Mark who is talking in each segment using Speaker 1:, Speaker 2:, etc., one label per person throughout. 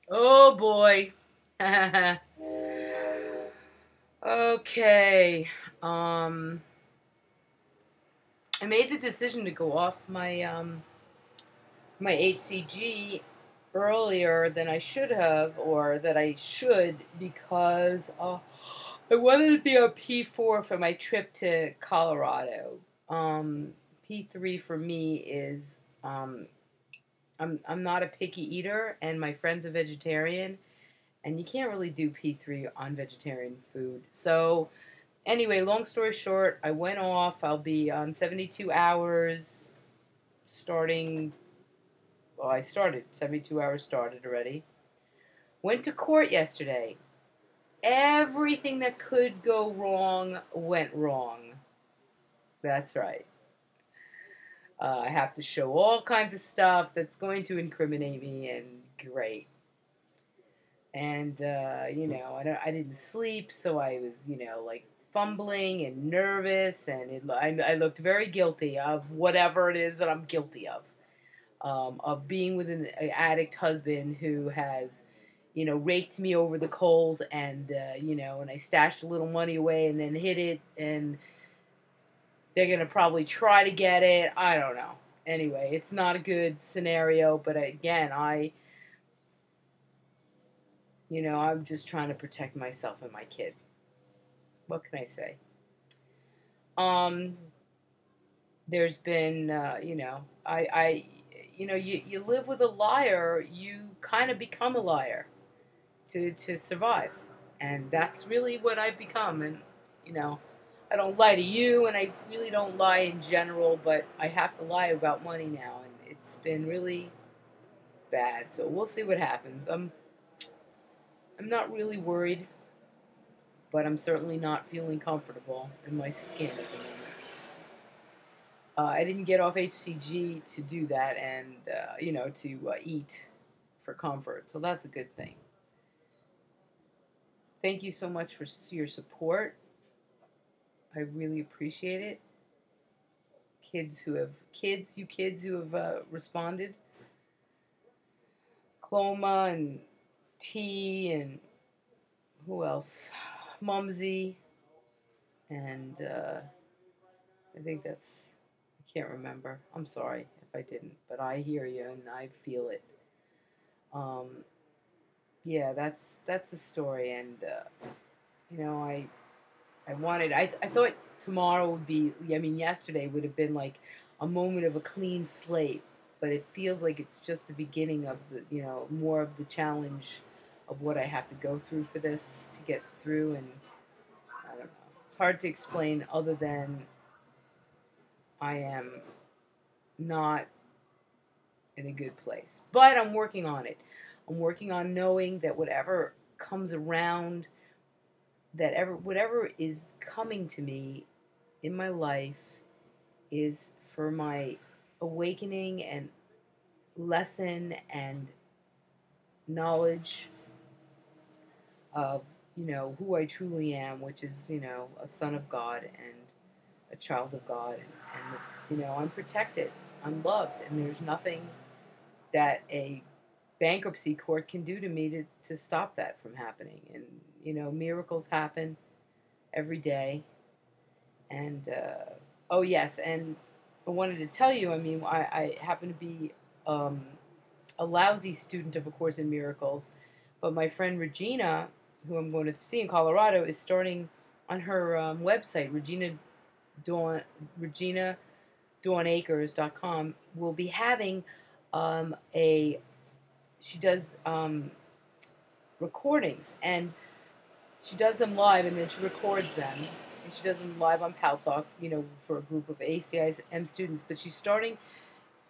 Speaker 1: Oh boy. Okay. Um I made the decision to go off my HCG earlier than I should have, or that I should, because I wanted to be on P4 for my trip to Colorado. Um P3 for me is I'm not a picky eater, and my friend's a vegetarian, and you can't really do P3 on vegetarian food. So, anyway, long story short, I went off. I'll be on 72 hours starting. Well, I started. 72 hours started already. Went to court yesterday. Everything that could go wrong went wrong. That's right. I have to show all kinds of stuff that's going to incriminate me, and great. And I didn't sleep, so I was like fumbling and nervous, and I looked very guilty of whatever it is that I'm guilty of being with an addict husband who has raked me over the coals, and and I stashed a little money away and then hid it, and they're gonna probably try to get it. I don't know. Anyway, it's not a good scenario, but again, I'm just trying to protect myself and my kid. What can I say? Um, there's been, you live with a liar, you kind of become a liar to survive, and that's really what I've become. And you know, I don't lie to you, and I really don't lie in general, but I have to lie about money now, and it's been really bad. So we'll see what happens. I'm not really worried, but I'm certainly not feeling comfortable in my skin at the moment. I didn't get off HCG to do that, and to eat for comfort. So that's a good thing. Thank you so much for your support. I really appreciate it. You kids who have responded, Cloma and T and who else, Mumsy, and I think that's, I can't remember. I'm sorry if I didn't, but I hear you and I feel it. Um, yeah, that's the story, and I thought tomorrow would be. I mean, yesterday would have been like a moment of a clean slate, but it feels like it's just the beginning of the more of the challenge of what I have to go through for this to get through, and I don't know. It's hard to explain other than I am not in a good place, but I'm working on it. I'm working on knowing that whatever comes around, whatever is coming to me in my life is for my awakening and lesson and knowledge of who I truly am, which is a son of God and a child of God, and I'm protected, I'm loved, and there's nothing that a bankruptcy court can do to me to stop that from happening. And miracles happen every day. And oh yes, and I wanted to tell you. I mean, I happen to be um, a lousy student of A Course in Miracles, but my friend Regina, who I'm going to see in Colorado, is starting on her website, Dawn, Regina DawnAkers.com, will be having a she does recordings, and she does them live, and then she records them, and she does them live on Pal Talk, for a group of ACIM students. But she's starting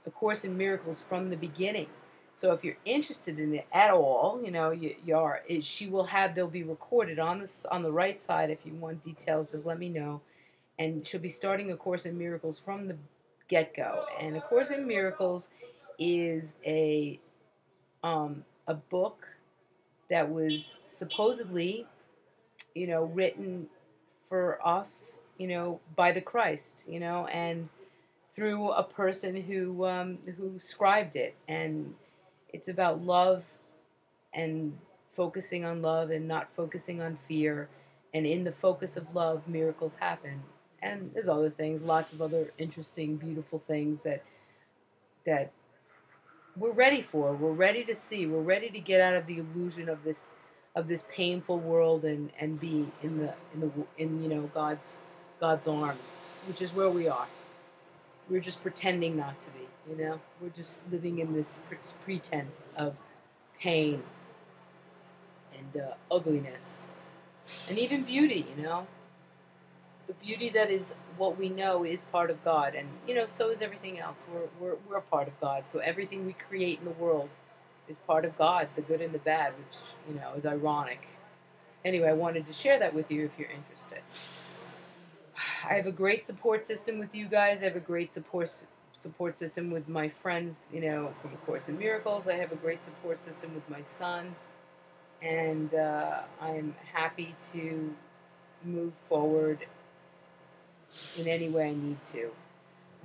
Speaker 1: A Course in Miracles from the beginning. So if you're interested in it at all, you are. She will have, they'll be recorded on the right side. If you want details, just let me know. And she'll be starting A Course in Miracles from the get go. And A Course in Miracles is a book that was supposedly written for us, by the Christ, and through a person who scribed it, and it's about love and focusing on love and not focusing on fear. And in the focus of love, miracles happen. And there's other things, lots of other interesting, beautiful things that we're ready for. We're ready to see. We're ready to get out of the illusion of this painful world and be in God's arms, which is where we are. We're just pretending not to be. We're just living in this pretense of pain and ugliness and even beauty. The beauty that is what we know is part of God, and so is everything else. We're a part of God, so everything we create in the world is part of God, the good and the bad, which is ironic. Anyway, I wanted to share that with you if you're interested. I have a great support system with you guys. I have a great support system with my friends, from A Course in Miracles. I have a great support system with my son, and I'm happy to move forward in any way I need to.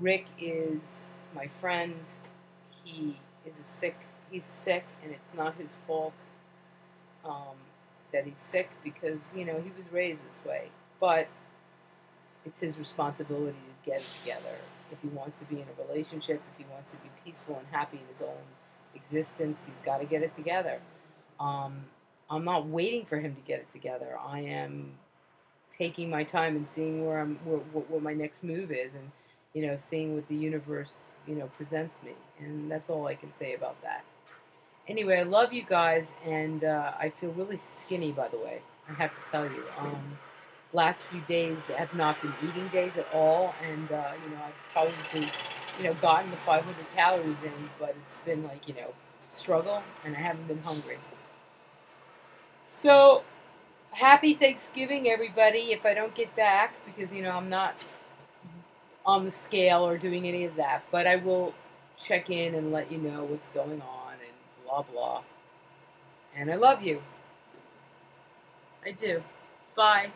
Speaker 1: Rick is my friend. He is he's sick, and it's not his fault that he's sick because, he was raised this way. But it's his responsibility to get it together. If he wants to be in a relationship, if he wants to be peaceful and happy in his own existence, he's got to get it together. I'm not waiting for him to get it together. I am taking my time and seeing what my next move is, and seeing what the universe presents me, and that's all I can say about that. Anyway, I love you guys, and I feel really skinny, by the way. I have to tell you, last few days have not been eating days at all, and I've probably gotten the 500 calories in, but it's been like struggle, and I haven't been hungry. So happy Thanksgiving, everybody, if I don't get back, because, I'm not on the scale or doing any of that. But I will check in and let you know what's going on and blah, blah. And I love you. I do. Bye.